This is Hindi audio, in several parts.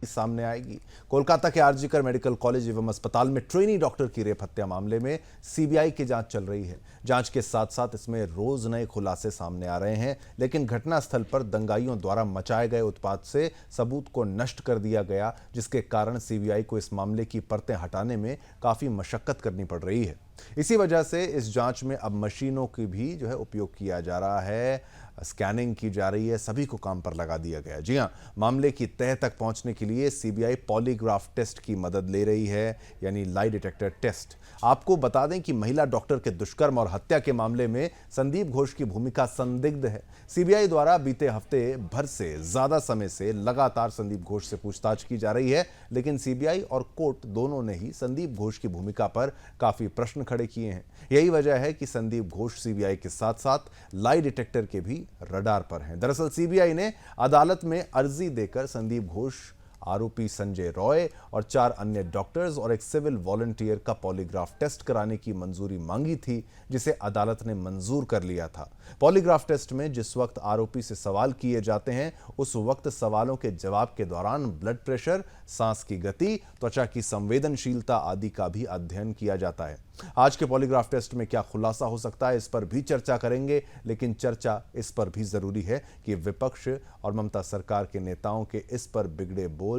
सामने आएगी। कोलकाता के आरजीकर मेडिकल कॉलेज एवं अस्पताल में ट्रेनी डॉक्टर की रेप हत्या मामले में सीबीआई की जांच चल रही है। जांच के साथ साथ इसमें रोज नए खुलासे सामने आ रहे हैं, लेकिन घटनास्थल पर दंगाइयों द्वारा मचाए गए उत्पात से सबूत को नष्ट कर दिया गया, जिसके कारण सीबीआई को इस मामले की परतें हटाने में काफी मशक्कत करनी पड़ रही है। इसी वजह से इस जांच में अब मशीनों की भी उपयोग किया जा रहा है, स्कैनिंग की जा रही है, सभी को काम पर लगा दिया गया। जी हां, मामले की तह तक पहुंचने के लिए सीबीआई पॉलीग्राफ टेस्ट की मदद ले रही है, यानी लाई डिटेक्टर टेस्ट। आपको बता दें कि महिला डॉक्टर के दुष्कर्म और हत्या के मामले में संदीप घोष की भूमिका संदिग्ध है। सीबीआई द्वारा बीते हफ्ते भर से ज्यादा समय से लगातार संदीप घोष से पूछताछ की जा रही है, लेकिन सीबीआई और कोर्ट दोनों ने ही संदीप घोष की भूमिका पर काफी प्रश्न खड़े किए हैं। यही वजह है कि संदीप घोष सीबीआई के साथ साथ लाई डिटेक्टर के भी रडार पर हैं। दरअसल सीबीआई ने अदालत में अर्जी देकर संदीप घोष, आरोपी संजय रॉय और 4 अन्य डॉक्टर्स और एक सिविल वॉलंटियर का पॉलीग्राफ टेस्ट कराने की मंजूरी मांगी थी, जिसे अदालत ने मंजूर कर लिया था। पॉलीग्राफ टेस्ट में जिस वक्त आरोपी से सवाल किए जाते हैं, उस वक्त सवालों के जवाब के दौरान ब्लड प्रेशर, सांस की गति, त्वचा की संवेदनशीलता आदि का भी अध्ययन किया जाता है। आज के पॉलीग्राफ टेस्ट में क्या खुलासा हो सकता है, इस पर भी चर्चा करेंगे, लेकिन चर्चा इस पर भी जरूरी है कि विपक्ष और ममता सरकार के नेताओं के इस पर बिगड़े बोल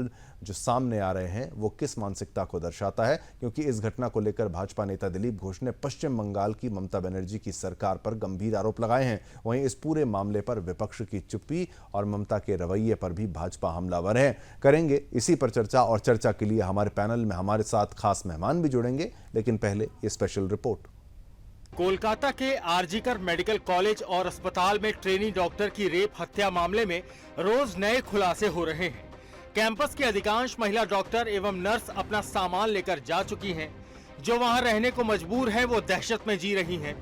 जो सामने आ रहे हैं वो किस मानसिकता को दर्शाता है, क्योंकि इस घटना को लेकर भाजपा नेता दिलीप घोष ने पश्चिम बंगाल की ममता बनर्जी की सरकार पर गंभीर आरोप लगाए हैं। वहीं इस पूरे मामले पर विपक्ष की चुप्पी और ममता के रवैये पर भी भाजपा हमलावर है। करेंगे इसी पर चर्चा, और चर्चा के लिए हमारे पैनल में हमारे साथ खास मेहमान भी जुड़ेंगे, लेकिन पहले ये स्पेशल रिपोर्ट। कोलकाता के आरजीकर मेडिकल कॉलेज और अस्पताल में ट्रेनी डॉक्टर की रेप हत्या मामले में रोज नए खुलासे हो रहे हैं। कैंपस की अधिकांश महिला डॉक्टर एवं नर्स अपना सामान लेकर जा चुकी हैं। जो वहां रहने को मजबूर हैं, वो दहशत में जी रही हैं।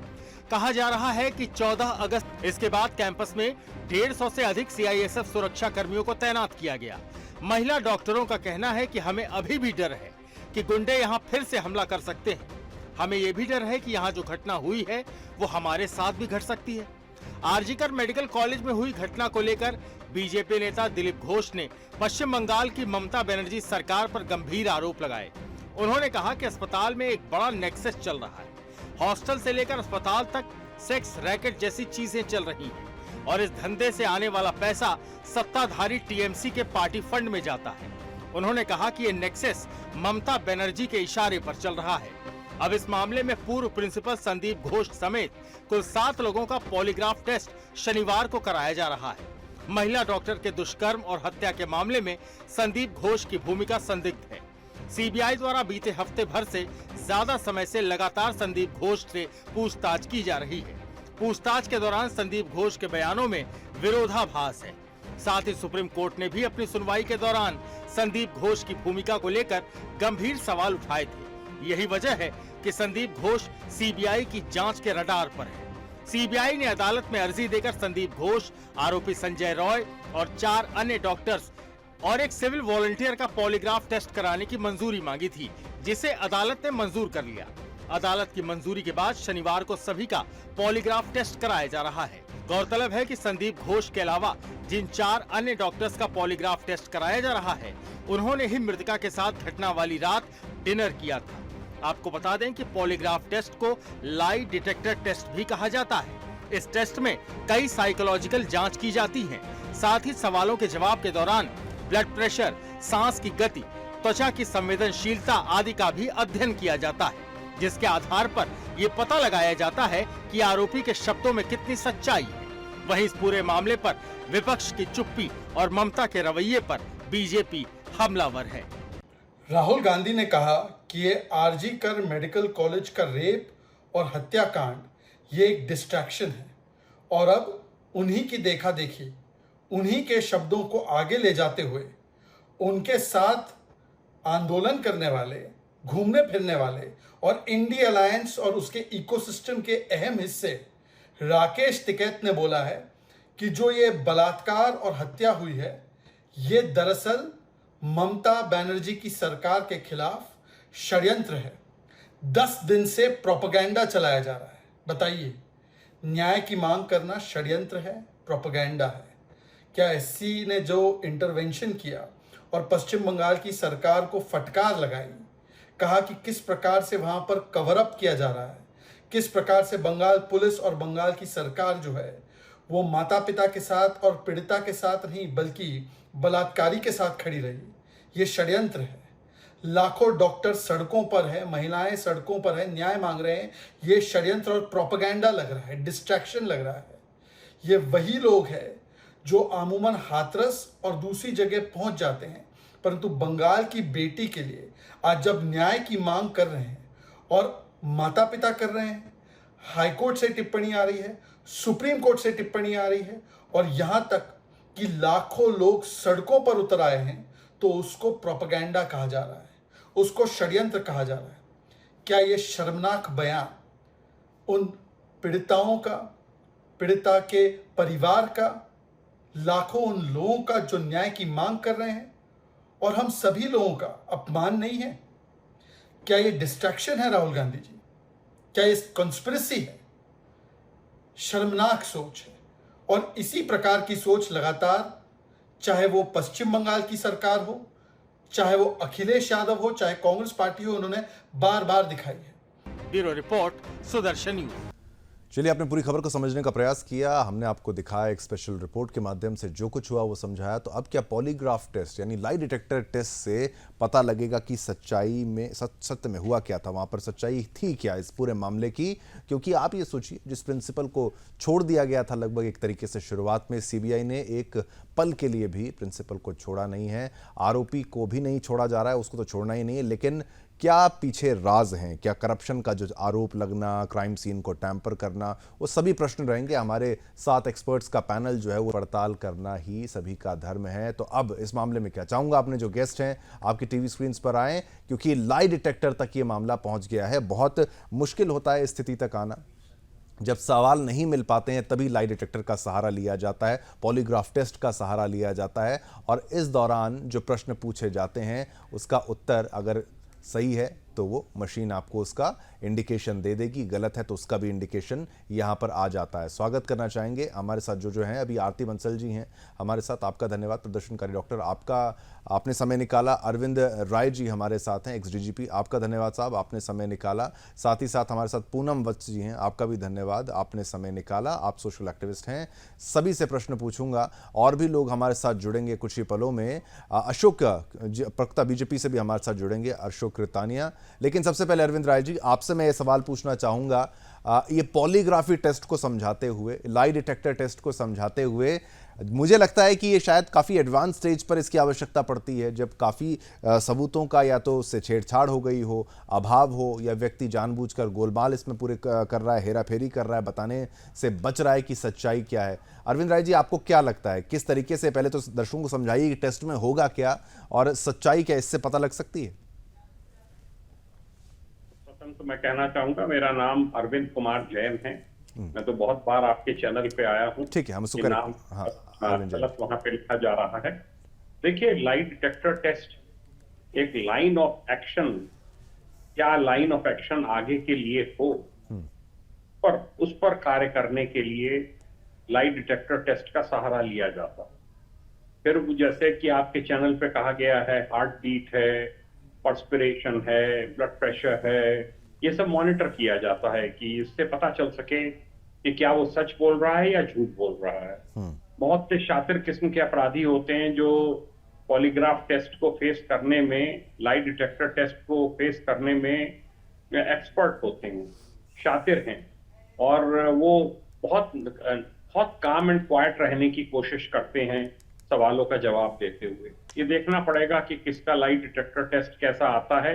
कहा जा रहा है कि 14 अगस्त इसके बाद कैंपस में 150 से अधिक सीआईएसएफ सुरक्षा कर्मियों को तैनात किया गया। महिला डॉक्टरों का कहना है कि हमें अभी भी डर है कि गुंडे यहाँ फिर से हमला कर सकते हैं। हमें ये भी डर है कि यहाँ जो घटना हुई है वो हमारे साथ भी घट सकती है। आरजीकर मेडिकल कॉलेज में हुई घटना को लेकर बीजेपी नेता दिलीप घोष ने पश्चिम बंगाल की ममता बनर्जी सरकार पर गंभीर आरोप लगाए। उन्होंने कहा कि अस्पताल में एक बड़ा नेक्सस चल रहा है। हॉस्टल से लेकर अस्पताल तक सेक्स रैकेट जैसी चीजें चल रही हैं और इस धंधे से आने वाला पैसा सत्ताधारी टीएमसी के पार्टी फंड में जाता है। उन्होंने कहा कि ये नेक्सस ममता बनर्जी के इशारे पर चल रहा है। अब इस मामले में पूर्व प्रिंसिपल संदीप घोष समेत कुल 7 लोगों का पॉलीग्राफ टेस्ट शनिवार को कराया जा रहा है। महिला डॉक्टर के दुष्कर्म और हत्या के मामले में संदीप घोष की भूमिका संदिग्ध है। सीबीआई द्वारा बीते हफ्ते भर से ज्यादा समय से लगातार संदीप घोष से पूछताछ की जा रही है। पूछताछ के दौरान संदीप घोष के बयानों में विरोधाभास है। साथ ही सुप्रीम कोर्ट ने भी अपनी सुनवाई के दौरान संदीप घोष की भूमिका को लेकर गंभीर सवाल उठाए थे। यही वजह है कि संदीप घोष सीबीआई की जांच के रडार पर है। सीबीआई ने अदालत में अर्जी देकर संदीप घोष, आरोपी संजय रॉय और 4 अन्य डॉक्टर्स और एक सिविल वॉलंटियर का पॉलीग्राफ टेस्ट कराने की मंजूरी मांगी थी, जिसे अदालत ने मंजूर कर लिया। अदालत की मंजूरी के बाद शनिवार को सभी का पॉलीग्राफ टेस्ट कराया जा रहा है। गौरतलब है कि संदीप घोष के अलावा जिन 4 अन्य डॉक्टर्स का पॉलीग्राफ टेस्ट कराया जा रहा है, उन्होंने ही मृतका के साथ घटना वाली रात डिनर किया था। आपको बता दें कि पॉलीग्राफ टेस्ट को लाई डिटेक्टर टेस्ट भी कहा जाता है। इस टेस्ट में कई साइकोलॉजिकल जांच की जाती है। साथ ही सवालों के जवाब के दौरान ब्लड प्रेशर, सांस की गति, त्वचा की संवेदनशीलता आदि का भी अध्ययन किया जाता है, जिसके आधार पर ये पता लगाया जाता है कि आरोपी के शब्दों में कितनी सच्चाई है। वहीं इस पूरे मामले पर विपक्ष की चुप्पी और ममता के रवैये पर बीजेपी हमलावर है। राहुल गांधी ने कहा कि ये आरजीकर मेडिकल कॉलेज का रेप और हत्याकांड ये एक डिस्ट्रैक्शन है और अब उन्हीं की देखा देखी, उन्हीं के शब्दों को आगे ले जाते हुए उनके साथ आंदोलन करने वाले, घूमने फिरने वाले और इंडिया अलायंस और उसके इकोसिस्टम के अहम हिस्से राकेश टिकैत ने बोला है कि जो ये बलात्कार और हत्या हुई है, ये दरअसल ममता बनर्जी की सरकार के खिलाफ षड्यंत्र है। 10 दिन से प्रोपेगेंडा चलाया जा रहा है। बताइए, न्याय की मांग करना षड्यंत्र है, प्रोपेगेंडा है? क्या एससी ने जो इंटरवेंशन किया और पश्चिम बंगाल की सरकार को फटकार लगाई। कहा कि किस प्रकार से वहां पर कवर अप किया जा रहा है, किस प्रकार से बंगाल पुलिस और बंगाल की सरकार जो है वो माता पिता के साथ और पीड़िता के साथ नहीं बल्कि बलात्कारी के साथ खड़ी रही। ये षड्यंत्र है। लाखों डॉक्टर सड़कों पर है, महिलाएं सड़कों पर है, न्याय मांग रहे हैं। ये षड्यंत्र और प्रोपेगेंडा लग रहा है, डिस्ट्रैक्शन लग रहा है। ये वही लोग हैं जो अमूमन हाथरस और दूसरी जगह पहुंच जाते हैं, परंतु बंगाल की बेटी के लिए आज जब न्याय की मांग कर रहे हैं और माता पिता कर रहे हैं, हाईकोर्ट से टिप्पणी आ रही है, सुप्रीम कोर्ट से टिप्पणी आ रही है और यहां तक कि लाखों लोग सड़कों पर उतर आए हैं, तो उसको प्रोपेगेंडा कहा जा रहा है, उसको षड्यंत्र कहा जा रहा है। क्या ये शर्मनाक बयान उन पीड़िताओं का, पीड़िता के परिवार का, लाखों उन लोगों का जो न्याय की मांग कर रहे हैं और हम सभी लोगों का अपमान नहीं है? क्या ये डिस्ट्रैक्शन है राहुल गांधी जी? क्या ये कॉन्स्पिरेसी है? शर्मनाक सोच है। और इसी प्रकार की सोच लगातार, चाहे वो पश्चिम बंगाल की सरकार हो, चाहे वो अखिलेश यादव हो, चाहे कांग्रेस पार्टी हो, उन्होंने बार बार दिखाई है। Bureau report, Sudarshan news. चलिए, आपने पूरी खबर को समझने का प्रयास किया, हमने आपको दिखाया एक स्पेशल रिपोर्ट के माध्यम से जो कुछ हुआ वो समझाया। तो अब क्या पॉलीग्राफ टेस्ट यानी लाई डिटेक्टर टेस्ट से पता लगेगा कि सच्चाई में सत्य में हुआ क्या था, वहां पर सच्चाई थी क्या इस पूरे मामले की? क्योंकि आप ये सोचिए, जिस प्रिंसिपल को छोड़ दिया गया था लगभग एक तरीके से शुरुआत में, सीबीआई ने एक पल के लिए भी प्रिंसिपल को छोड़ा नहीं है, आरोपी को भी नहीं छोड़ा जा रहा है, उसको तो छोड़ना ही नहीं है। लेकिन क्या पीछे राज हैं? क्या करप्शन का जो आरोप लगना, क्राइम सीन को टैंपर करना, वो सभी प्रश्न रहेंगे। हमारे 7 एक्सपर्ट्स का पैनल जो है वो पड़ताल करना ही सभी का धर्म है। तो अब इस मामले में क्या चाहूंगा, अपने जो गेस्ट हैं आपकी टीवी स्क्रीन पर आए, क्योंकि लाई डिटेक्टर तक ये मामला पहुंच गया है। बहुत मुश्किल होता है इस स्थिति तक आना, जब सवाल नहीं मिल पाते हैं तभी लाई डिटेक्टर का सहारा लिया जाता है, पॉलीग्राफ टेस्ट का सहारा लिया जाता है। और इस दौरान जो प्रश्न पूछे जाते हैं उसका उत्तर अगर सही है तो वो मशीन आपको उसका इंडिकेशन दे देगी, गलत है तो उसका भी इंडिकेशन यहाँ पर आ जाता है। स्वागत करना चाहेंगे हमारे साथ जो हैं अभी आरती बंसल जी हैं हमारे साथ। आपका धन्यवाद प्रदर्शनकारी डॉक्टर, आपने समय निकाला। अरविंद राय जी हमारे साथ हैं, एक्स डीजीपी, आपका धन्यवाद साहब, आपने समय निकाला। साथ ही साथ हमारे साथ पूनम वत्स जी हैं, आपका भी धन्यवाद, आपने समय निकाला, आप सोशल एक्टिविस्ट हैं। सभी से प्रश्न पूछूंगा, और भी लोग हमारे साथ जुड़ेंगे कुछ ही पलों में। अशोक प्रवक्ता बीजेपी से भी हमारे साथ जुड़ेंगे, अशोक कृतानिया। लेकिन सबसे पहले अरविंद राय जी, आपसे मैं ये सवाल पूछना चाहूंगा, ये पॉलीग्राफी टेस्ट को समझाते हुए, लाई डिटेक्टर टेस्ट को समझाते हुए, मुझे लगता है कि ये शायद काफ़ी एडवांस स्टेज पर इसकी आवश्यकता पड़ती है, जब काफ़ी सबूतों का या तो उससे छेड़छाड़ हो गई हो, अभाव हो, या व्यक्ति जानबूझकर गोलमाल इसमें पूरे कर रहा है, हेराफेरी कर रहा है, बताने से बच रहा है कि सच्चाई क्या है। अरविंद राय जी, आपको क्या लगता है, किस तरीके से, पहले तो दर्शकों को समझाइए कि टेस्ट में होगा क्या और सच्चाई क्या इससे पता लग सकती है? तो मैं कहना चाहूंगा, मेरा नाम अरविंद कुमार जैन है। मैं तो बहुत बार आपके चैनल पे आया हूँ। ठीक है, हम उसको नाम गलत वहां पे लिखा जा रहा है। देखिए, लाई डिटेक्टर टेस्ट एक लाइन ऑफ एक्शन, क्या लाइन ऑफ एक्शन आगे के लिए हो, पर उस पर कार्य करने के लिए लाई डिटेक्टर टेस्ट का सहारा लिया जाता। फिर जैसे कि आपके चैनल पे कहा गया है, हार्ट बीट है, पर्सपिरेशन है, ब्लड प्रेशर है, ये सब मॉनिटर किया जाता है कि इससे पता चल सके कि क्या वो सच बोल रहा है या झूठ बोल रहा है। बहुत से शातिर किस्म के अपराधी होते हैं जो पॉलीग्राफ टेस्ट को फेस करने में, लाई डिटेक्टर टेस्ट को फेस करने में एक्सपर्ट होते हैं, शातिर हैं, और वो बहुत काम एंड क्वाइट रहने की कोशिश करते हैं सवालों का जवाब देते हुए। ये देखना पड़ेगा कि किसका लाई डिटेक्टर टेस्ट कैसा आता है।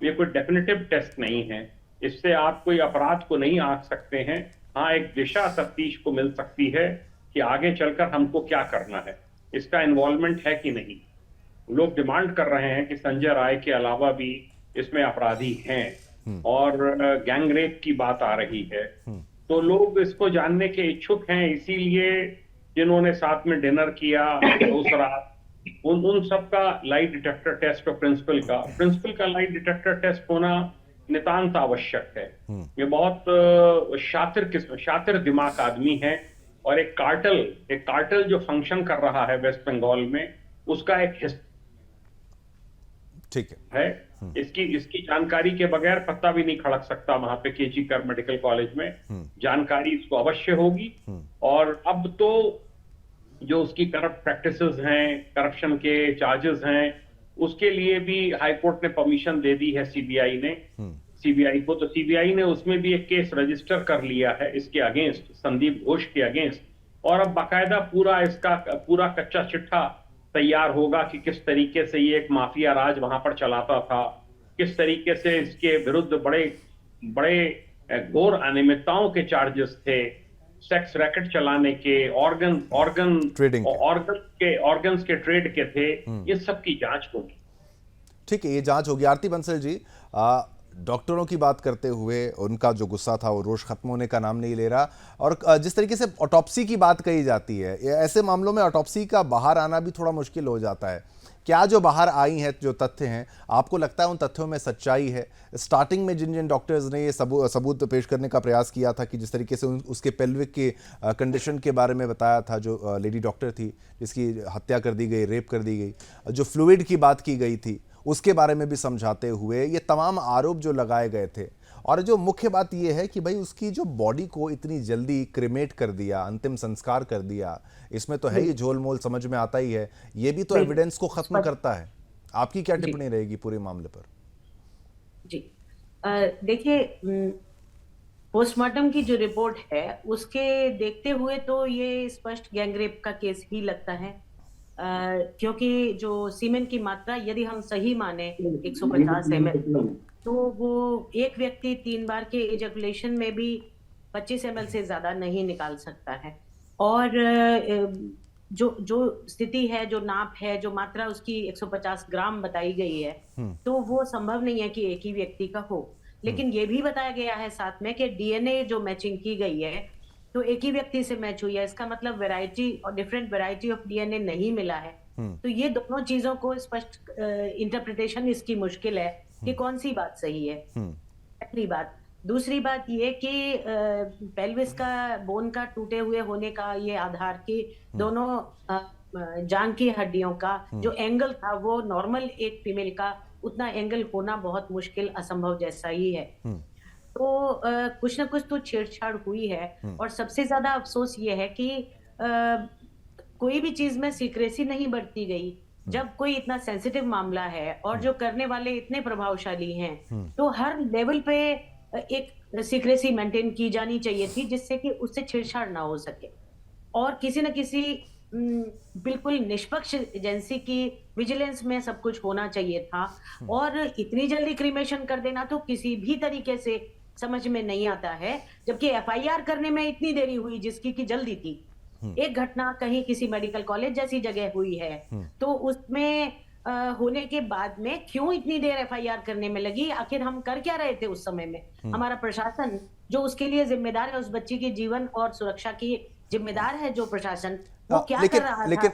ये कोई डेफिनेटिव टेस्ट नहीं है, इससे आप कोई अपराध को नहीं आंक सकते हैं। हाँ, एक दिशा तफ्तीश को मिल सकती है कि आगे चलकर हमको क्या करना है, इसका इन्वॉल्वमेंट है कि नहीं। लोग डिमांड कर रहे हैं कि संजय राय के अलावा भी इसमें अपराधी हैं और गैंग रेप की बात आ रही है, तो लोग इसको जानने के इच्छुक हैं। इसीलिए जिन्होंने साथ में डिनर किया उस रात, उन सबका लाई डिटेक्टर टेस्ट और प्रिंसिपल का लाई डिटेक्टर टेस्ट होना नितांत आवश्यक है। ये बहुत शातिर दिमाग आदमी है, और एक कार्टेल जो फंक्शन कर रहा है वेस्ट बंगाल में, उसका एक ठीक है। इसकी जानकारी के बगैर पत्ता भी नहीं खड़क सकता वहां पे केजी कर मेडिकल कॉलेज में। जानकारी इसको अवश्य होगी। और अब तो जो उसकी करप्ट प्रैक्टिसेस हैं, करप्शन के चार्जेस हैं, उसके लिए भी हाईकोर्ट ने परमिशन दे दी है सीबीआई को। तो सीबीआई ने उसमें भी एक केस रजिस्टर कर लिया है इसके अगेंस्ट, संदीप घोष के अगेंस्ट। और अब बाकायदा पूरा कच्चा चिट्ठा तैयार होगा कि किस तरीके से ये एक माफिया राज वहां पर चलाता था, किस तरीके से इसके विरुद्ध बड़े घोर अनियमितताओं के चार्जेस थे, सेक्स रैकेट चलाने के, ऑर्गन्स के ट्रेड के थे। ये सब की जांच होगी। ठीक है, ये जांच होगी। आरती बंसल जी, डॉक्टरों की बात करते हुए उनका जो गुस्सा था वो रोष खत्म होने का नाम नहीं ले रहा, और जिस तरीके से ऑटोप्सी की बात कही जाती है, ऐसे मामलों में ऑटोप्सी का बाहर आना भी थोड़ा मुश्किल हो जाता है। क्या जो बाहर आई हैं, जो तथ्य हैं, आपको लगता है उन तथ्यों में सच्चाई है? स्टार्टिंग में जिन डॉक्टर्स ने ये सबूत पेश करने का प्रयास किया था कि जिस तरीके से उसके पेल्विक के कंडीशन के बारे में बताया था, जो लेडी डॉक्टर थी जिसकी हत्या कर दी गई, रेप कर दी गई, जो फ्लूइड की बात की गई थी उसके बारे में भी समझाते हुए ये तमाम आरोप जो लगाए गए थे, और जो मुख्य बात ये है कि भाई उसकी जो बॉडी को इतनी जल्दी क्रिमेट कर दिया, अंतिम संस्कार कर दिया, इसमें तो है ही झोल-मोल समझ में आता ही है। ये भी तो एविडेंस को खत्म करता है। आपकी क्या टिप्पणी रहेगी पूरे मामले पर? जी, देखिए, पोस्टमार्टम की जो रिपोर्ट है उसके देखते हुए तो ये स्पष्ट गैंगरेप का केस ही लगता है। क्योंकि जो सीमेन की मात्रा यदि हम सही माने 150 ml, तो वो एक व्यक्ति 3 बार के इजैकुलेशन में भी 25 ml से ज्यादा नहीं निकाल सकता है। और जो स्थिति है, जो नाप है, जो मात्रा उसकी 150 ग्राम बताई गई है, तो वो संभव नहीं है कि एक ही व्यक्ति का हो। लेकिन ये भी बताया गया है साथ में कि डीएनए जो मैचिंग की गई है तो एक ही व्यक्ति से मैच हुई है, इसका मतलब वैरायटी और डिफरेंट वैरायटी ऑफ डीएनए नहीं मिला है। तो ये दोनों चीजों को स्पष्ट इंटरप्रिटेशन इसकी मुश्किल है कि कौन सी बात सही है। पहली बात। दूसरी बात ये कि पेल्विस का बोन का टूटे हुए होने का ये आधार कि दोनों जांघ की हड्डियों का जो एंगल था वो नॉर्मल एक फीमेल का उतना एंगल होना बहुत मुश्किल, असंभव जैसा ही है। तो कुछ ना कुछ तो छेड़छाड़ हुई है। और सबसे ज्यादा अफसोस ये है कि कोई भी चीज में सीक्रेसी नहीं बरती गई। जब कोई इतना सेंसिटिव मामला है और जो करने वाले इतने प्रभावशाली हैं, तो हर लेवल पे एक सीक्रेसी मेंटेन की जानी चाहिए थी, जिससे कि उससे छेड़छाड़ ना हो सके। और किसी न किसी बिल्कुल निष्पक्ष एजेंसी की विजिलेंस में सब कुछ होना चाहिए था। और इतनी जल्दी क्रीमेशन कर देना तो किसी भी तरीके से समझ में नहीं आता है, जबकि एफआईआर करने में इतनी देरी हुई जिसकी की जल्दी थी। एक घटना कहीं किसी मेडिकल कॉलेज जैसी जगह हुई है, तो उसमें होने के बाद में क्यों इतनी देर एफआईआर करने में लगी? आखिर हम कर क्या रहे थे उस समय में? हमारा प्रशासन जो उसके लिए जिम्मेदार है, उस बच्ची के जीवन और सुरक्षा की जिम्मेदार है जो प्रशासन, वो क्या कर रहा था? लेकिन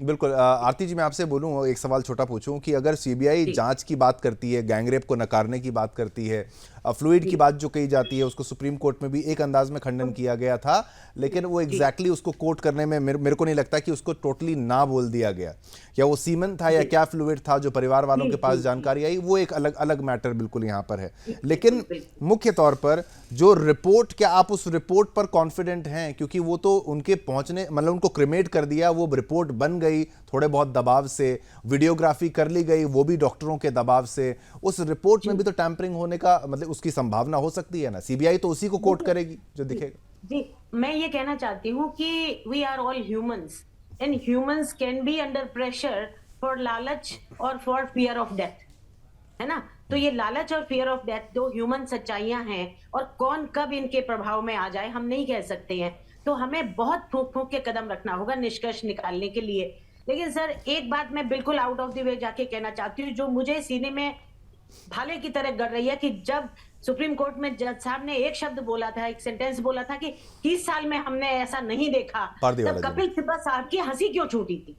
बिल्कुल आरती जी, मैं आपसे बोलूं, एक सवाल छोटा पूछूं कि अगर सीबीआई जांच की बात करती है, गैंगरेप को नकारने की बात करती है, फ्लूइड की बात जो कही जाती है उसको सुप्रीम कोर्ट में भी एक अंदाज में खंडन किया गया था, लेकिन वो एग्जैक्टली उसको कोट करने में मेरे को नहीं लगता कि उसको टोटली ना बोल दिया गया। क्या वो सीमन था या क्या फ्लूइड था, जो परिवार वालों के पास जानकारी आई, वो एक अलग मैटर बिल्कुल यहाँ पर है। लेकिन मुख्य तौर पर जो रिपोर्ट, क्या आप उस रिपोर्ट पर कॉन्फिडेंट हैं? क्योंकि वो तो उनके पहुंचने, मतलब उनको क्रिमेट कर दिया, वो रिपोर्ट बन गई थोड़े बहुत दबाव से, वीडियोग्राफी कर ली गई वो भी डॉक्टरों के दबाव से। उस रिपोर्ट में भी तो टैंपरिंग होने का, मतलब उसकी संभावना हो सकती है ना। सीबीआई तो उसी को कोट करेगी जो दिखेगा। जी, मैं ये कहना चाहती हूँ कि we are all humans and humans can be under pressure for लालच और फॉर फियर ऑफ डेथ, है ना। तो ये लालच और फियर ऑफ डेथ दो ह्यूमन सच्चाइयां हैं, और कौन कब इनके प्रभाव में आ जाए हम नहीं कह सकते हैं। तो हमें बहुत फूंक फूंक के कदम रखना होगा निष्कर्ष निकालने के लिए। लेकिन सर, एक बात मैं बिल्कुल आउट ऑफ द वे जाके कहना चाहती हूँ, जो मुझे सीने में भाले की तरह गड़ रही है, कि जब सुप्रीम कोर्ट में जज साहब ने एक शब्द बोला था, एक सेंटेंस बोला था कि 30 साल में हमने ऐसा नहीं देखा, तब कपिल सिब्बल साहब की हंसी क्यों छूटी थी?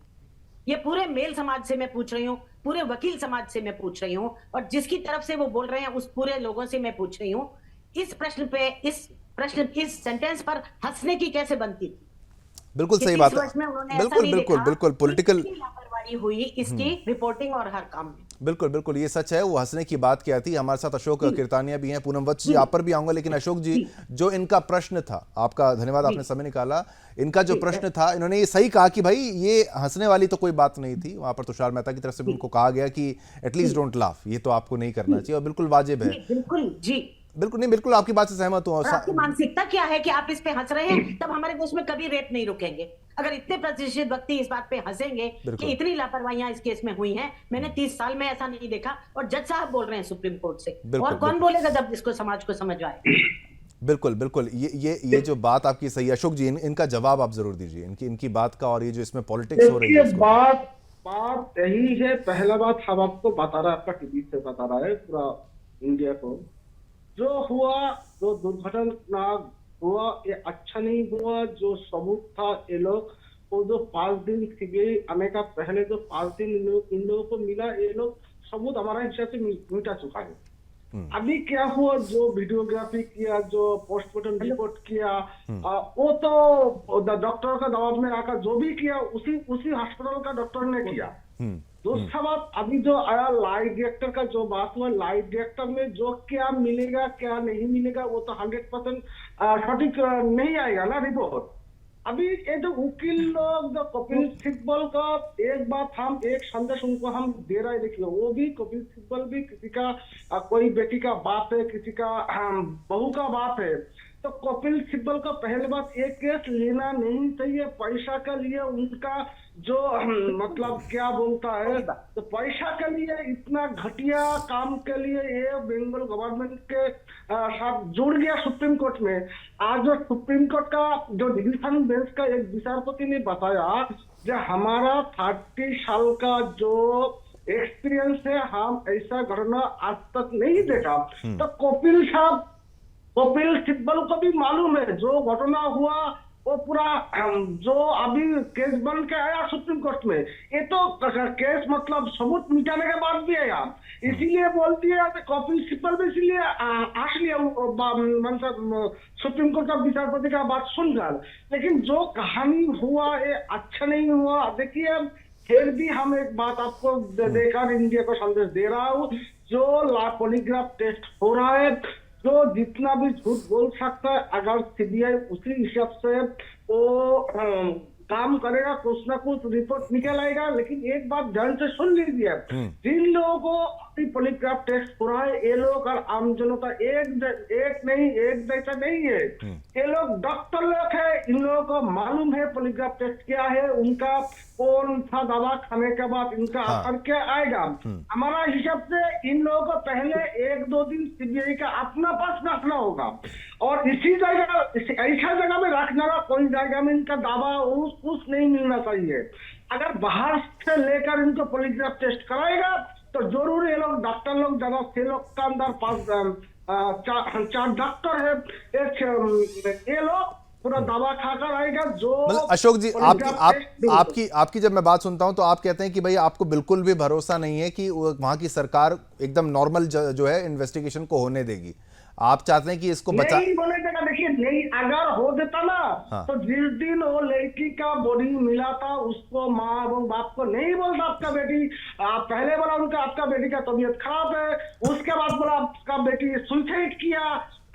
ये पूरे मेल समाज से मैं पूछ रही हूँ, पूरे वकील समाज से मैं पूछ रही हूँ, और जिसकी तरफ से वो बोल रहे हैं उस पूरे लोगों से मैं पूछ रही हूँ, इस प्रश्न पे, इस सेंटेंस पर हंसने की कैसे बनती थी? बिल्कुल सही बात है। बिल्कुल पॉलिटिकल लापरवाही हुई इसकी रिपोर्टिंग और हर काम में। बिल्कुल बिल्कुल, ये सच है। वो हंसने की बात क्या थी। हमारे साथ अशोक किरतानिया भी हैं। पूनम वत्स जी, आप पर भी आऊंगा, लेकिन अशोक जी, जो इनका प्रश्न था, आपका धन्यवाद, आपने समय निकाला। इनका जो प्रश्न था, इन्होंने ये सही कहा कि भाई ये हंसने वाली तो कोई बात नहीं थी। वहां पर तुषार मेहता की तरफ से भी उनको कहा गया कि एटलीस्ट डोंट लाफ, ये तो आपको नहीं करना चाहिए, और बिल्कुल वाजिब है। बिल्कुल जी, बिल्कुल नहीं, बिल्कुल आपकी बात से सहमत हूँ। और आपकी मानसिकता क्या है कि आप इस पे हंस रहे हैं, तब हमारे देश में कभी रेप नहीं रुकेंगे। अगर इतने प्रतिशत व्यक्ति इस बात पे हंसेंगे कि इतनी लापरवाहियां इस केस में हुई हैं, मैंने 30 साल में ऐसा नहीं देखा, और जज साहब बोल रहे हैं सुप्रीम कोर्ट से, और कौन बोलेगा जब इसको समाज को समझ आए। बिल्कुल बिल्कुल, ये जो बात आपकी सही है। अशोक जी, इनका जवाब आप जरूर दीजिए, इनकी बात का, और ये जो इसमें पॉलिटिक्स हो रही है। बात यही है। पहला बात हम आपको बता रहा है, आपका टीवी से बता रहा है पूरा इंडिया को, जो हुआ, जो दुर्घटना हुआ, ये अच्छा नहीं हुआ। जो सबूत था, ये लोग वो जो 5 दिन सीबीआई आने का पहले जो 5 दिन इन लोगों को मिला, ये लोग सबूत हमारा हिसाब से मिटा चुका है। अभी क्या हुआ, जो वीडियोग्राफी किया, जो पोस्टमार्टम रिपोर्ट किया, वो तो डॉक्टर का दबाव में आकर जो भी किया, उसी हॉस्पिटल का डॉक्टर ने किया। दूसरा बात, अभी जो आया लाई डिटेक्टर का जो बात हुआ, लाई डिटेक्टर में जो क्या मिलेगा क्या नहीं मिलेगा, वो तो 100% सटीक नहीं आएगा ना रिपोर्ट। अभी ये जो वकील लोग, जो कपिल सिब्बल का, एक बात हम, एक संदेश उनको हम दे रहे हैं। देखिए, वो भी, कपिल सिब्बल भी किसी का कोई बेटी का बाप है, किसी का बहू का बाप है। तो कपिल सिब्बल का पहले बात, एक केस लेना नहीं चाहिए पैसा के लिए। उनका जो मतलब क्या बोलता है, तो पैसा के लिए इतना घटिया काम के लिए ये बंगाल गवर्नमेंट के साथ जुड़ गया सुप्रीम कोर्ट में। आज जो सुप्रीम कोर्ट का जो डिवीजन बेंच का एक विचारपति ने बताया, जो हमारा 30 साल का जो एक्सपीरियंस है, हम ऐसा घटना आज तक नहीं देखा। तो कपिल सिब्बल को भी मालूम है जो घटना हुआ, वो पूरा जो अभी केस बन के आया सुप्रीम कोर्ट में, ये तो केस मतलब सबूत मिटाने के बाद भी आया। इसीलिए बोलती है कपिल सिब्बल भी, इसीलिए आश लिया सुप्रीम कोर्ट का विचारपति का बात सुनकर। लेकिन जो कहानी हुआ, ये अच्छा नहीं हुआ। देखिए, फिर भी हम एक बात आपको देकर इंडिया को संदेश दे रहा हूँ, जो पॉलीग्राफ टेस्ट हो रहा है, जो जितना भी झूठ बोल सकता है, अगर सीबीआई उसी हिसाब से वो काम करेगा, कुछ ना कुछ रिपोर्ट निकल आएगा। लेकिन एक बात ध्यान से सुन लीजिए, जिन लोगों को पॉलीग्राफ टेस्ट हो रहा है, ये लोग और आम जनता एक जैसा नहीं है। ये लोग डॉक्टर लोग है, इन लोगों को मालूम है पॉलीग्राफ टेस्ट क्या है, उनका कौन सा दवा खाने के बाद इनका असर क्या आएगा। हमारा हिसाब से इन लोगों को पहले 1-2 दिन सीबीआई का अपना पास रखना होगा, और इसी जगह, ऐसा जगह में रखना, कोई जगह में इनका दवा कुछ नहीं मिलना चाहिए। अगर बाहर से लेकर इनको पॉलीग्राफ टेस्ट कराएगा, तो जरूर ये लोग डॉक्टर लोग, ज्यादा 6 लोग का अंदर 4 डॉक्टर है, ये लोग पूरा दवा खाकर आएगा। जो मतलब अशोक जी, आपकी जब मैं बात सुनता हूं, तो आप कहते हैं कि भाई आपको बिल्कुल भी भरोसा नहीं है कि वहां की सरकार एकदम नॉर्मल जो है इन्वेस्टिगेशन को होने देगी। आप चाहते हैं कि इसको बचा नहीं होने देगा। देखिए, नहीं अगर हो देता ना, तो जिस दिन वो लड़की का बॉडी मिला था, उसको माँ और बाप को नहीं बोलता आपका बेटी, पहले बोला उनका आपका बेटी का तबीयत खराब है, उसके बाद बोला आपका बेटी सुसाइड किया,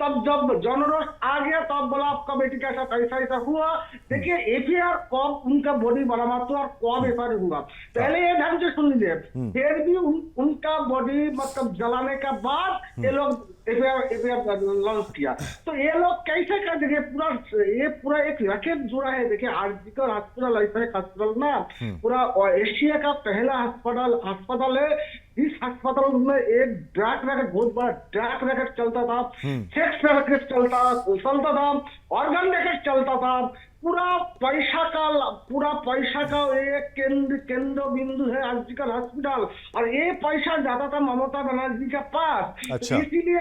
तब जब जर्नलिस्ट आ गया तब बोला आपका बेटी का साथ ऐसा हुआ। देखिए, एफआईआर कब उनका बॉडी बरामद हुआ और कब एफआईआर हुआ, पहले ये ध्यान से सुन लीजिए। फिर भी उनका बॉडी मतलब जलाने के बाद ये लोग एफआईआर लॉन्च किया। तो ये लोग कैसे कर देंगे? पूरा एक रैकेट जुड़ा है। देखिए, आरजीकर हॉस्पिटल ऐसा एक हॉस्पिटल ना, पूरा एशिया का पहला अस्पताल है। इस अस्पताल में एक ड्रग रैकेट, बहुत बड़ा ड्रग रैकेट चलता था, सेक्स रैकेट चलता था, ऑर्गन रैकेट चलता था। पूरा पैसा का एक केंद्र बिंदु है आरजीकर हॉस्पिटल, और ये पैसा जाता था ममता बनर्जी के पास। अच्छा। इसीलिए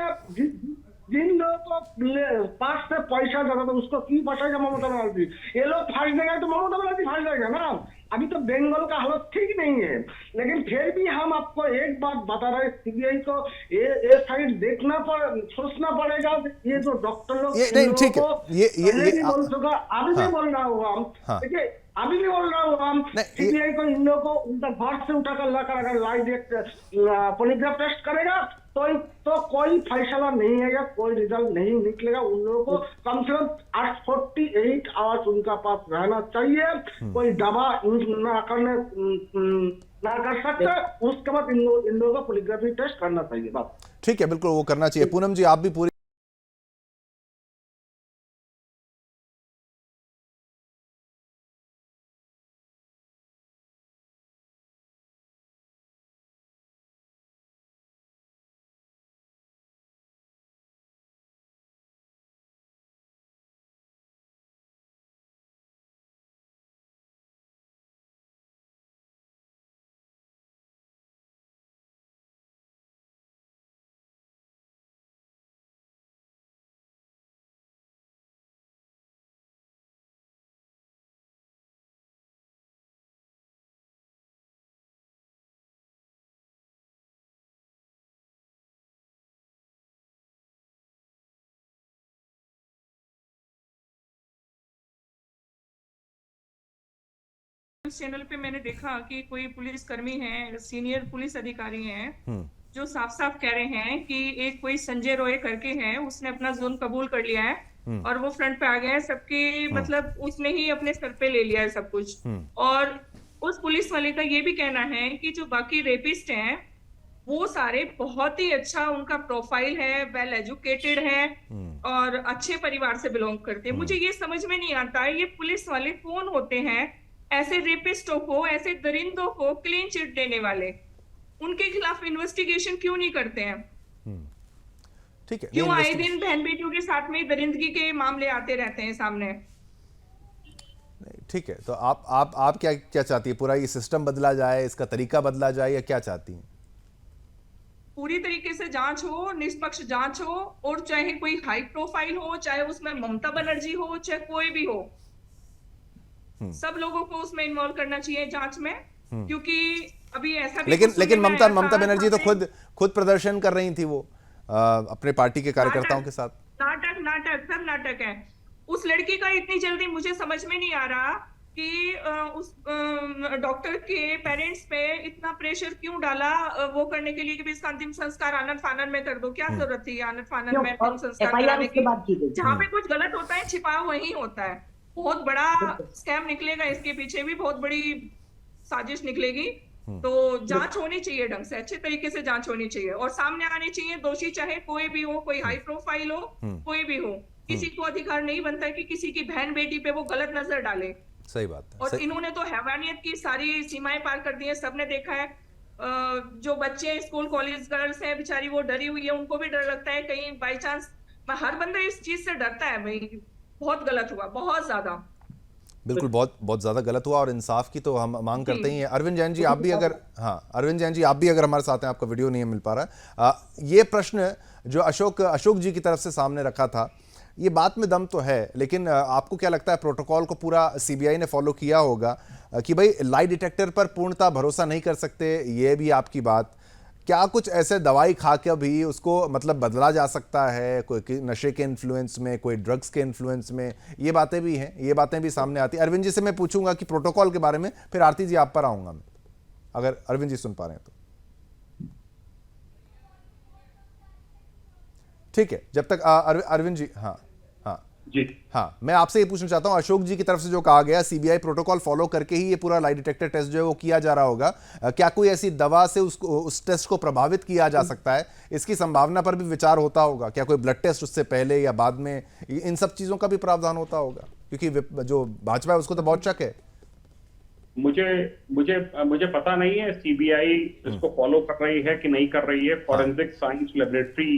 जिन लोगों को पास से पैसा जाता था, उसको क्यों फंसाएगा ममता बनर्जी? ये लोग फंस देगा तो ममता बनर्जी फंस जाएगा ना। अभी तो बंगाल का हालत ठीक नहीं है, लेकिन फिर भी हम आपको एक बात बता रहे, सीबीआई को ये साइड सोचना पड़ेगा। ये जो डॉक्टर लोग नहीं, ठीक है, ये बोल चुका, अभी भी बोल रहा हूँ हम। देखिए, अभी भी बोल रहा हूँ, हम नहीं, सीबीआई को इन लोगों को उनका घर से उठाकर लाकर अगर लाई पॉलीग्राफ टेस्ट करेगा तो कोई फैसला नहीं है या कोई रिजल्ट नहीं निकलेगा। उन लोगों को कम से कम 48 आवर्स उनका पास रहना चाहिए। कोई दवा यूज ना कर सकते, उसके बाद इन लोगों को पॉलीग्राफी टेस्ट करना चाहिए। बस ठीक है, बिल्कुल वो करना चाहिए। पूनम जी, आप भी पूरी न्यूज़ चैनल पे मैंने देखा कि कोई पुलिस कर्मी है, सीनियर पुलिस अधिकारी हैं, जो साफ साफ कह रहे हैं कि एक कोई संजय रॉय करके है, उसने अपना जुर्म कबूल कर लिया है और वो फ्रंट पे आ गया है। सबके मतलब उसने ही अपने सर पे ले लिया है सब कुछ। और उस पुलिस वाले का ये भी कहना है कि जो बाकी रेपिस्ट हैं वो सारे बहुत ही अच्छा उनका प्रोफाइल है, वेल एजुकेटेड है और अच्छे परिवार से बिलोंग करते हैं। मुझे ये समझ में नहीं आता है ये पुलिस वाले कौन होते हैं, ऐसे रेपिस्टों को, ऐसे दरिंदों को क्लीन चिट देने वाले, उनके खिलाफ इन्वेस्टिगेशन क्यों नहीं करते हैं? ठीक है, क्यों आए दिन बहन बेटियों के साथ में दरिंदगी के मामले आते रहते हैं सामने? ठीक है, तो आप क्या चाहती है? पूरा ये सिस्टम बदला जाए, इसका तरीका बदला जाए, या क्या चाहती हैं? पूरी तरीके से जांच हो, निष्पक्ष जांच हो, और चाहे कोई हाई प्रोफाइल हो, चाहे उसमें ममता बनर्जी हो, चाहे कोई भी हो, सब लोगों को उसमें इन्वॉल्व करना चाहिए जांच में। क्योंकि अभी ऐसा भी लेकिन ममता बनर्जी तो खुद प्रदर्शन कर रही थी वो अपने पार्टी के कार्यकर्ताओं के साथ। नाटक सब नाटक है। उस लड़की का इतनी जल्दी मुझे समझ में नहीं आ रहा कि उस डॉक्टर के पेरेंट्स पे इतना प्रेशर क्यों डाला वो करने के लिए कि इसका अंतिम संस्कार आनंद फानन में कर दो। क्या जरूरत थी आनंद फानन में अंतिम संस्कार कराने की? जहाँ पे कुछ गलत होता है छिपा वही होता है। बहुत बड़ा स्कैम निकलेगा, इसके पीछे भी बहुत बड़ी साजिश निकलेगी। तो जांच होनी चाहिए, ढंग से अच्छे तरीके से जांच होनी चाहिए और सामने आने चाहिए दोषी, चाहे कोई भी हो, कोई हाई प्रोफाइल हो, कोई भी हो। किसी को अधिकार नहीं बनता है कि किसी की बहन बेटी पे वो गलत नजर डाले। सही बात है। और इन्होंने तो हैवानियत की सारी सीमाएं पार कर दी है, सबने देखा है। जो बच्चे स्कूल कॉलेज गर्ल्स हैं बेचारी वो डरी हुई है, उनको भी डर लगता है कहीं बाई चांस। हर बंदा इस चीज से डरता है भाई, बहुत गलत हुआ, बहुत ज्यादा। बिल्कुल, बहुत ज्यादा गलत हुआ और इंसाफ की तो हम मांग करते ही हैं। अरविंद जैन जी आप भी अगर हमारे साथ हैं, आपका वीडियो नहीं मिल पा रहा। ये प्रश्न जो अशोक जी की तरफ से सामने रखा था, ये बात में दम तो है, लेकिन आपको क्या लगता है प्रोटोकॉल को पूरा सीबीआई ने फॉलो किया होगा कि भाई लाई डिटेक्टर पर पूर्णतः भरोसा नहीं कर सकते, ये भी आपकी बात। क्या कुछ ऐसे दवाई खा के भी उसको मतलब बदला जा सकता है, कोई नशे के इन्फ्लुएंस में, कोई ड्रग्स के इन्फ्लुएंस में? ये बातें भी हैं, ये बातें भी सामने आती हैं। अरविंद जी से मैं पूछूंगा कि प्रोटोकॉल के बारे में, फिर आरती जी आप पर आऊंगा मैं, अगर अरविंद जी सुन पा रहे हैं तो। ठीक है, जब तक अरविंद जी हाँ, मैं आपसे ये पूछना चाहता हूं, अशोक जी की तरफ से जो कहा गया सीबीआई प्रोटोकॉल फॉलो करके ही ये पूरा लाई डिटेक्टर टेस्ट जो है वो किया जा रहा होगा, क्या कोई ऐसी दवा से उस टेस्ट को प्रभावित किया जा सकता है? इसकी संभावना पर भी विचार होता होगा क्या? कोई ब्लड टेस्ट उससे पहले या बाद में, इन सब चीजों का भी प्रावधान होता होगा? क्योंकि जो भाजपा है उसको तो बहुत शक है। मुझे पता नहीं है सीबीआई इसको फॉलो कर रही है कि नहीं कर रही है। फॉरेंसिक साइंस लेबोरेटरी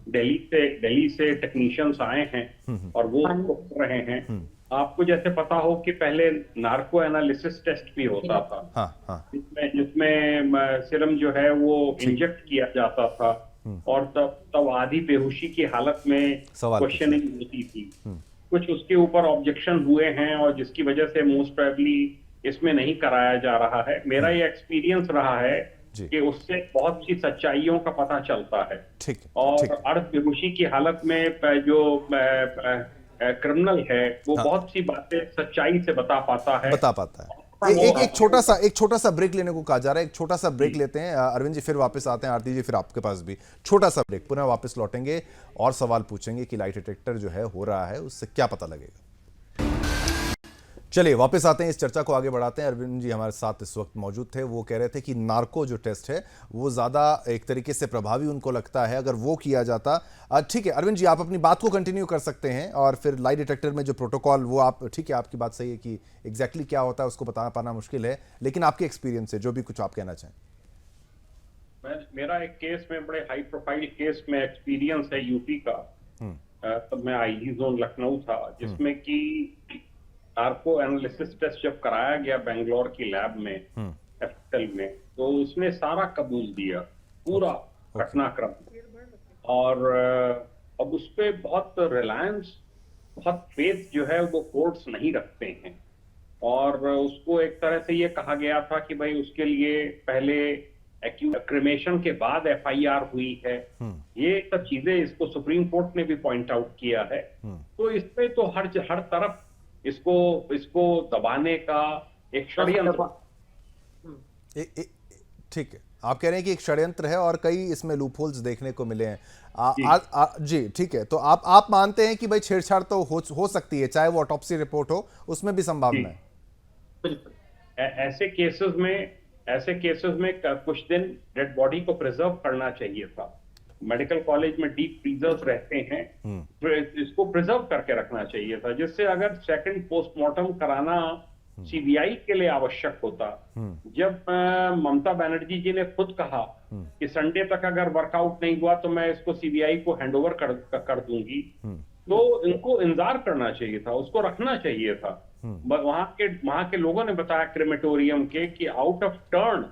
दिल्ली से टेक्नीशियंस आए हैं और वो उसको कर रहे हैं। आपको जैसे पता हो कि पहले नार्को एनालिसिस टेस्ट भी होता था, जिसमें सीरम जो है वो इंजेक्ट किया जाता था और तब आधी बेहोशी की हालत में क्वेश्चनिंग होती थी। कुछ उसके ऊपर ऑब्जेक्शन हुए हैं और जिसकी वजह से मोस्ट प्रोबेबली इसमें नहीं कराया जा रहा है। मेरा ये एक्सपीरियंस रहा है कि उससे बहुत सी सच्चाइयों का पता चलता है। और अर्ध बेहोशी की हालत में जो क्रिमिनल है वो बहुत सी बातें सच्चाई से बता पाता है। एक छोटा सा ब्रेक लेने को कहा जा रहा है। एक छोटा सा ब्रेक लेते हैं अरविंद जी, फिर वापस आते हैं। आरती जी फिर आपके पास भी छोटा सा ब्रेक, पुनः वापस लौटेंगे और सवाल पूछेंगे कि लाइट डिटेक्टर जो है हो रहा है उससे क्या पता लगेगा। चलिए वापस आते हैं, इस चर्चा को आगे बढ़ाते हैं। अरविंद जी हमारे साथ इस वक्त मौजूद थे। वो कह रहे थे कि नार्को जो टेस्ट है वो ज़्यादा एक तरीके से प्रभावी उनको लगता है अगर वो किया जाता। ठीक है अरविंद जी, आप अपनी बात को कंटिन्यू कर सकते हैं और फिर लाइट डिटेक्टर में जो प्रोटोकॉल वो आप, ठीक है आपकी बात सही है कि एग्जैक्टली क्या होता है उसको बता पाना मुश्किल है, लेकिन आपके एक्सपीरियंस से जो भी कुछ आप कहना चाहें। मेरा एक केस में, बड़े हाई प्रोफाइल केस में एक्सपीरियंस है यूपी का। तब मैं आईजी जोन लखनऊ था, जिसमें कि नार्को एनालिसिस टेस्ट जब कराया गया बेंगलोर की लैब में एफएल में, तो उसने सारा कबूल दिया, पूरा घटनाक्रम। और अब उस पे बहुत रिलायंस, बहुत फेथ जो है वो कोर्ट्स नहीं रखते हैं। और उसको एक तरह से ये कहा गया था कि भाई उसके लिए पहले क्रिमेशन के बाद एफआईआर हुई है। ये सब चीजें इसको सुप्रीम कोर्ट ने भी पॉइंट आउट किया है। तो इस पे तो हर तरफ इसको दबाने का एक षड्यंत्र। ठीक है, आप कह रहे हैं कि एक षड्यंत्र है और कई इसमें लूपहोल्स देखने को मिले हैं। जी ठीक है, तो आप मानते हैं कि भाई छेड़छाड़ तो हो सकती है, चाहे वो ऑटोप्सी रिपोर्ट हो, उसमें भी संभावना है। ऐसे केसेस में कुछ दिन डेड बॉडी को प्रिजर्व करना चाहिए था। मेडिकल कॉलेज में डीप फ्रीजर्स रहते हैं, तो इसको प्रिजर्व करके रखना चाहिए था, जिससे अगर सेकंड पोस्टमार्टम कराना सीबीआई के लिए आवश्यक होता। जब ममता बनर्जी जी ने खुद कहा कि संडे तक अगर वर्कआउट नहीं हुआ तो मैं इसको सीबीआई को हैंडओवर कर दूंगी, तो इनको इंतजार करना चाहिए था, उसको रखना चाहिए था। वहां के लोगों ने बताया क्रिमेटोरियम के कि आउट ऑफ टर्न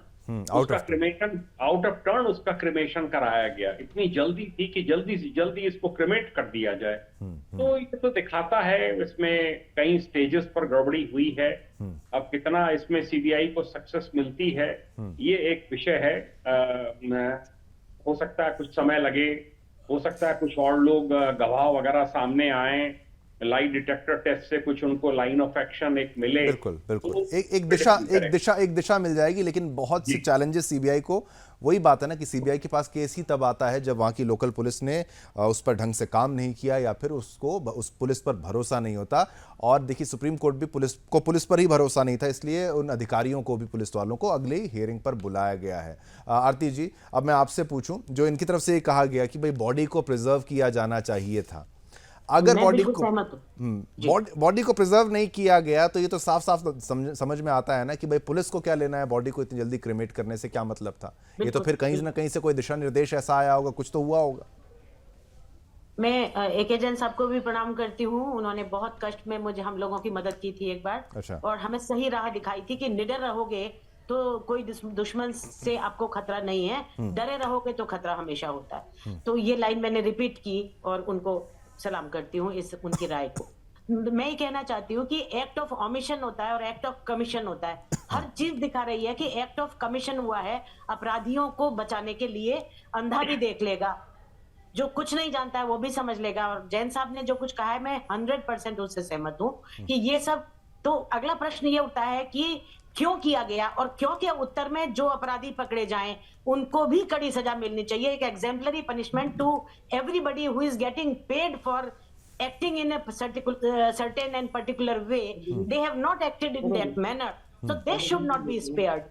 उसका क्रिमेशन कराया गया। इतनी जल्दी थी कि जल्दी से जल्दी इसको क्रिमेट कर दिया जाए। तो ये तो दिखाता है इसमें कई स्टेजेस पर गड़बड़ी हुई है। अब कितना इसमें सीबीआई को सक्सेस मिलती है ये एक विषय है। हो सकता है कुछ समय लगे, हो सकता है कुछ और लोग गवाह वगैरह सामने आए, लाइट डिटेक्टर टेस्ट से कुछ उनको लाइन ऑफ एक्शन एक मिले। बिल्कुल तो एक दिशा मिल जाएगी, लेकिन बहुत से चैलेंजेस सीबीआई को। वही बात है ना कि सीबीआई के पास केस ही तब आता है जब वहां की लोकल पुलिस ने उस पर ढंग से काम नहीं किया या फिर उस पुलिस पर भरोसा नहीं होता। और देखिए सुप्रीम कोर्ट भी पुलिस पर ही भरोसा नहीं था, इसलिए उन अधिकारियों को भी, पुलिस वालों को अगले हियरिंग पर बुलाया गया है। आरती जी, अब मैं आपसे पूछूं, जो इनकी तरफ से कहा गया कि भाई बॉडी को प्रिजर्व किया जाना चाहिए था, अगर बॉडी को प्रिजर्व नहीं किया गया तो ये तो साफ साफ समझ में आता है ना कि भाई पुलिस को क्या लेना है बॉडी को इतनी जल्दी क्रिमेट करने से, क्या मतलब था। ये तो फिर कहीं ना कहीं से कोई दिशा निर्देश ऐसा आया होगा, कुछ तो हुआ होगा। मैं एके जैन साहब को भी प्रणाम करती हूँ, उन्होंने बहुत कष्ट में मुझे, हम लोगों की मदद की थी एक बार। अच्छा। और हमें सही राह दिखाई थी कि निडर रहोगे तो कोई दुश्मन से आपको खतरा नहीं है, डरे रहोगे तो खतरा हमेशा होता है। तो ये लाइन मैंने रिपीट की और उनको सलाम करती हूँ उनकी राय को। मैं ये कहना चाहती हूँ कि एक्ट ऑफ ऑमिशन होता है और एक्ट ऑफ कमीशन होता है। हर चीज दिखा रही है कि एक्ट ऑफ कमीशन हुआ है अपराधियों को बचाने के लिए। अंधा भी देख लेगा, जो कुछ नहीं जानता है वो भी समझ लेगा। और जैन साहब ने जो कुछ कहा है मैं 100% उससे सहमत हूँ कि ये सब। तो अगला प्रश्न ये उठता है कि क्यों किया गया, और क्यों के उत्तर में जो अपराधी पकड़े जाएं उनको भी कड़ी सजा मिलनी चाहिए। एक exemplary punishment to everybody who is getting paid for acting in a certain and particular way. They have not acted in that manner, so they should not be spared.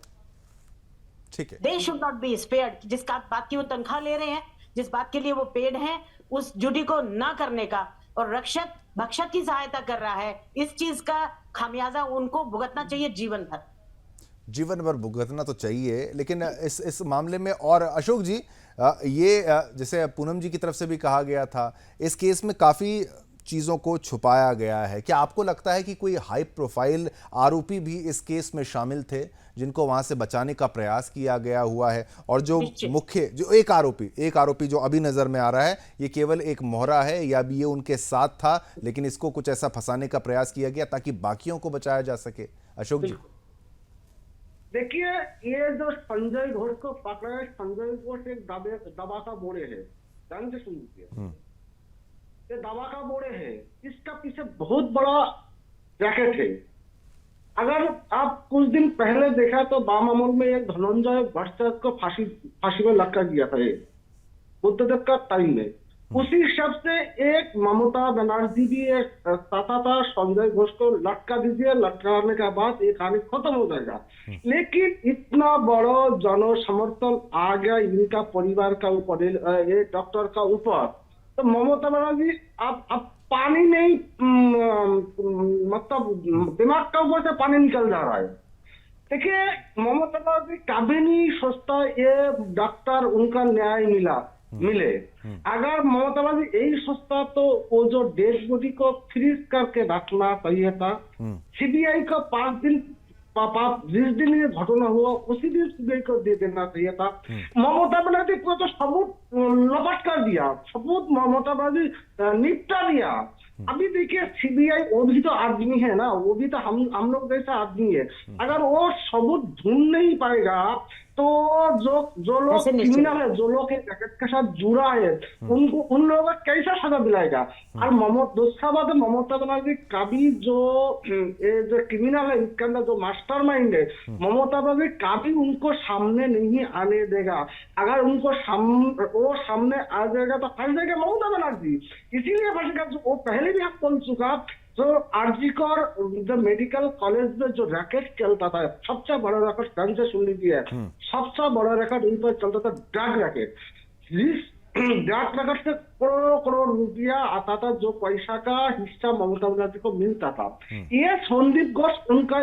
ठीक है, they should not be spared. जिस बात की वो तनख्वाह ले रहे हैं, जिस बात के लिए वो पेड हैं, उस ड्यूटी को ना करने का, और रक्षक भक्षक की सहायता कर रहा है, इस चीज का खामियाजा उनको भुगतना चाहिए जीवन भर भुगतना तो चाहिए। लेकिन इस मामले में, और अशोक जी ये जैसे पूनम जी की तरफ से भी कहा गया था, इस केस में काफ़ी चीज़ों को छुपाया गया है। क्या आपको लगता है कि कोई हाई प्रोफाइल आरोपी भी इस केस में शामिल थे जिनको वहां से बचाने का प्रयास किया गया हुआ है? और जो मुख्य, जो एक आरोपी जो अभी नज़र में आ रहा है, ये केवल एक मोहरा है या भी ये उनके साथ था लेकिन इसको कुछ ऐसा फंसाने का प्रयास किया गया ताकि बाकियों को बचाया जा सके? अशोक जी, देखिए, ये जो संजय घोष को पकड़ा है, संजय घोष एक दबा का बोरे है, ध्यान से सुन लीजिए। ये दवा का बोरे है, इसका पीछे बहुत बड़ा रैकेट है। अगर आप कुछ दिन पहले देखा तो वाम अमल में एक धनंजय भट्टाचार्य को फांसी में लटका दिया था, ये बुद्धदेव का टाइम में। उसी हिसाब से एक ममता बनर्जी भी एक चाहता था संजय घोष को लटका दीजिए, लटकाने के बाद ये कहानी खत्म हो जाएगा। लेकिन इतना बड़ा जन समर्थन आ गया इनका परिवार का ऊपर, ये डॉक्टर का ऊपर, तो ममता बनर्जी अब पानी नहीं, मतलब दिमाग का ऊपर से पानी निकल जा रहा है। देखिए ममता बनर्जी कभी नहीं सोचता ये डॉक्टर उनका न्याय मिले। अगर ममता बनर्जी यही सोचता तो वो जो डेड बॉडी को फ्रीज करके रखना चाहिए था। सीबीआई को 5 दिन जिस दिन ये घटना हुआ उसी दिन सीबीआई को दे देना चाहिए था। ममता बनर्जी को तो सबूत लपट कर दिया, सबूत ममता बनर्जी निपटा दिया। अभी देखिए सीबीआई वो भी तो आदमी है ना, वो भी तो हम लोग जैसा आदमी है। अगर वो सबूत ढूंढ नहीं पाएगा तो जो लोग क्रिमिनल है, जो लोग जगत के साथ जुड़ा है, उन लोगों को कैसा सजा दिलाएगा। और दूसरा बात है ममता बनर्जी कभी जो क्रिमिनल है इसके अंदर जो मास्टरमाइंड है, ममता बनर्जी कभी उनको सामने नहीं आने देगा। अगर उनको वो सामने आ जाएगा तो फंस जाएगा ममता बनर्जी, इसीलिए फंसेगा। वो पहले भी हम बोल चुका, जो आरजीकर जो मेडिकल कॉलेज में जो रैकेट चलता था, सबसे बड़ा रैकेट ढंग से सुन लीजिए, सबसे बड़ा रैकेट इन पर चलता था ड्रग रैकेट। ड्रग रैकेट से करोड़ रुपया आता था, जो पैसा का हिस्सा ममता बनर्जी को मिलता था। ये संदीप घोष उनका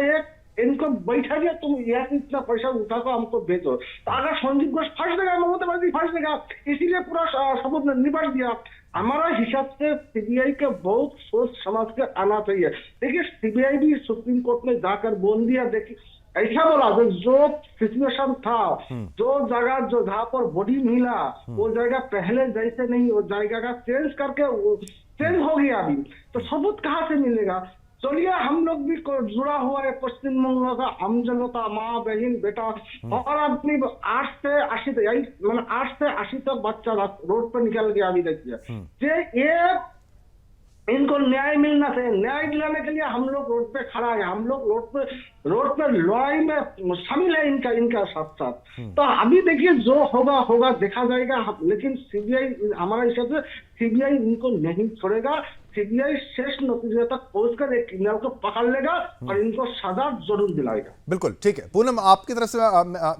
इनको बैठा दिया, तुम यहाँ इतना पैसा उठा को हमको भेजो। तो अगर संदीप घोष फंस देगा, ममता बनर्जी फंस देगा, इसीलिए पूरा सबूत निपट दिया। हमारा हिसाब से सीबीआई के बहुत सोच समझ के आना चाहिए। देखिए सीबीआई भी सुप्रीम कोर्ट में जाकर बोल दिया, देखिए ऐसा बोला जो सिचुएशन था, जो जगह जो जहाँ पर बॉडी मिला वो जगह पहले जैसे नहीं, वो जगह का चेंज करके चेंज हो गया। अभी तो सबूत कहाँ से मिलेगा। चलिए हम लोग भी जुड़ा हुआ है पश्चिम बंगाल का आम जनता, माँ बहन बेटा, और अपनी 8 से 80 तक बच्चा रोड पर निकल गया। अभी देखिए ये इनको न्याय मिलना चाहिए। न्याय दिलाने के लिए हम लोग रोड पे खड़ा है, हम लोग रोड पे लड़ाई में शामिल है इनका साथ साथ। तो अभी देखिए जो होगा देखा जाएगा। लेकिन सीबीआई, हमारा हिसाब से सीबीआई इनको नहीं छोड़ेगा। सीबीआई शेष नतीजे तक पहुंचकर एक क्रिमिनल को पकड़ लेगा और इनको सजा जरूर दिलाएगा। बिल्कुल ठीक है। पूनम आपकी तरफ से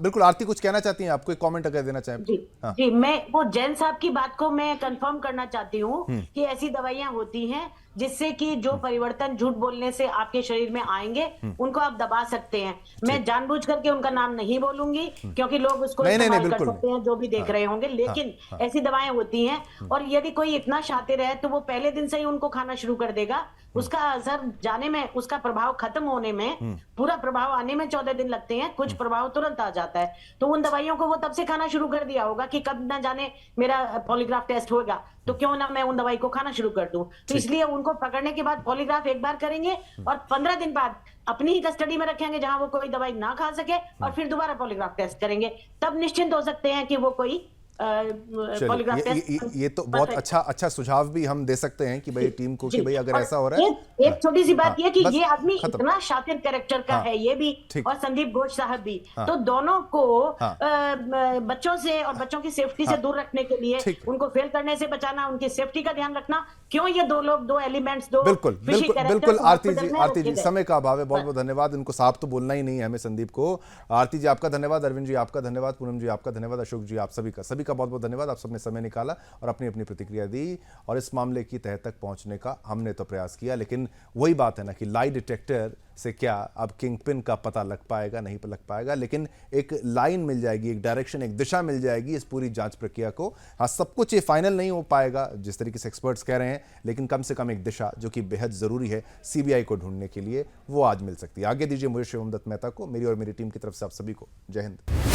बिल्कुल आरती कुछ कहना चाहती हैं, आपको एक कमेंट अगर देना चाहें। जी, मैं वो जैन साहब की बात को मैं कंफर्म करना चाहती हूँ कि ऐसी दवाइयां होती हैं जिससे कि जो परिवर्तन झूठ बोलने से आपके शरीर में आएंगे उनको आप दबा सकते हैं। मैं जानबूझ करके उनका नाम नहीं बोलूंगी क्योंकि लोग उसको इस्तेमाल कर सकते हैं, जो भी देख रहे होंगे। लेकिन ऐसी दवाएं होती हैं, और यदि कोई इतना शातिर है तो वो पहले दिन से ही उनको खाना शुरू कर देगा। उसका असर जाने में, उसका प्रभाव खत्म होने में, पूरा प्रभाव आने में 14 दिन लगते हैं, कुछ प्रभाव तुरंत आ जाता है। तो उन दवाइयों को वो तब से खाना शुरू कर दिया होगा कि कब ना जाने मेरा पॉलीग्राफ टेस्ट होगा, तो क्यों ना मैं उन दवाई को खाना शुरू कर दूं। तो इसलिए उनको पकड़ने के बाद पॉलीग्राफ एक बार करेंगे और 15 दिन बाद अपनी ही कस्टडी में रखेंगे जहां वो कोई दवाई ना खा सके, और फिर दोबारा पॉलीग्राफ टेस्ट करेंगे। तब निश्चिंत हो सकते हैं कि वो कोई पॉलीग्राफ टेस्ट। ये तो बहुत अच्छा सुझाव भी हम दे सकते हैं कि भाई टीम को कि भाई अगर ऐसा हो रहा है। एक छोटी सी बात ये कि ये आदमी इतना शातिर कैरेक्टर का है, ये भी और संदीप घोष साहब भी, तो दोनों को बच्चों से और बच्चों की सेफ्टी से दूर रखने के लिए, उनको फेल करने से बचाना, उनकी सेफ्टी का ध्यान रखना। क्यों ये दो एलिमेंट्स, बिल्कुल आरती जी समय का अभाव है, बहुत बहुत धन्यवाद। इनको साफ तो बोलना ही नहीं है हमें संदीप को। आरती जी आपका धन्यवाद, अरविंद जी आपका धन्यवाद, पूनम जी आपका धन्यवाद, अशोक जी आप सभी का बहुत बहुत धन्यवाद। आप सबने समय निकाला और अपनी अपनी प्रतिक्रिया दी, और इस मामले की तह तक पहुंचने का हमने तो प्रयास किया। लेकिन वही बात है ना कि लाई डिटेक्टर से क्या अब किंगपिन का पता लग पाएगा, नहीं लग पाएगा, लेकिन एक लाइन मिल जाएगी, एक डायरेक्शन, एक दिशा मिल जाएगी इस पूरी जांच प्रक्रिया को। हाँ, सब कुछ ये फाइनल नहीं हो पाएगा जिस तरीके से एक्सपर्ट्स कह रहे हैं, लेकिन कम से कम एक दिशा जो कि बेहद जरूरी है सीबीआई को ढूंढने के लिए, वो आज मिल सकती है। आगे दीजिए मुझे शिवम दत्त मेहता को, मेरी और मेरी टीम की तरफ से आप सभी को जय हिंद।